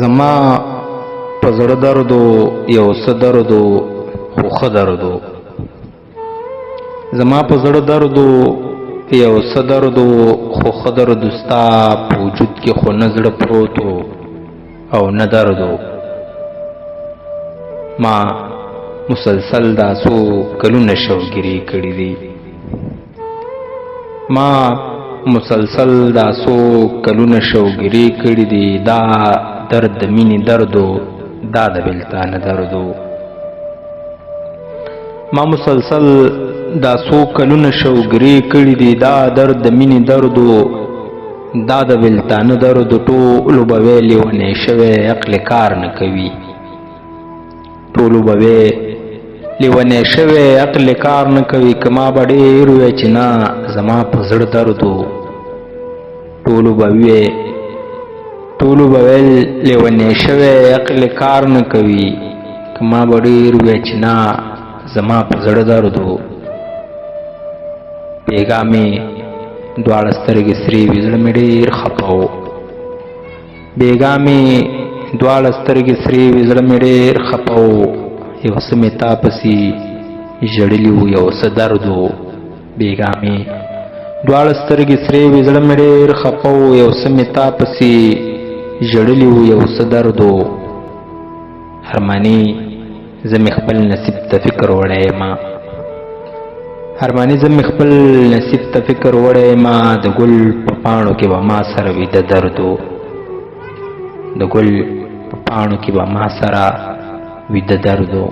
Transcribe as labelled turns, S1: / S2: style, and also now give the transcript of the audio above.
S1: زما په زړه درد یو څه درد خو ښه درد زما په زړه درد یو څه درد خو ښه درد ستا په وجود کې خو نه زړه پروت او نه درد ما مسلسل دا څو کلونه شوګیري کړي دي ما مسلسل دا څو کلونه شوګیري کړي دي دا درد د مینې دردو دا د بېلتانه دردو ما مسلسل دا څو کلونه شوګیري کړي دي دا درد د مینې دردو دا د بېلتانه دردو ټولو به وی لیونی شوی عقل کار نه کوي ټولو به وی لیونی شوی عقل کار نه کوي که ما به ډېر وی چې نه زما په زړه دردو ټولو به وی ټولو به ویل لیونی شوی عقل کار نه کوي که ما به ډېر وی چې نه زما په زړه دردو بېګا مې دواړه سترګې سرې وې زړه مې ډېر خفه و بېګا مې دواړه سترګې سرې وې زړه مې ډېر خفه و یو څه مې تا پسې ژړلي وو یو څه درد و بېګا مې دواړه سترګې سرې وې زړه مې ډېر خفه و یو څه مې تا پسې ژړلي وو یو څه درد و هرماني زه مې خپل نصیب ته فکر وړی یم هرماني زه مې خپل نصیب ته فکر وړی یم د ګل په پاڼو کې به ما سره ویده درد و د ګل په پاڼو کې به ما سره ویده درد و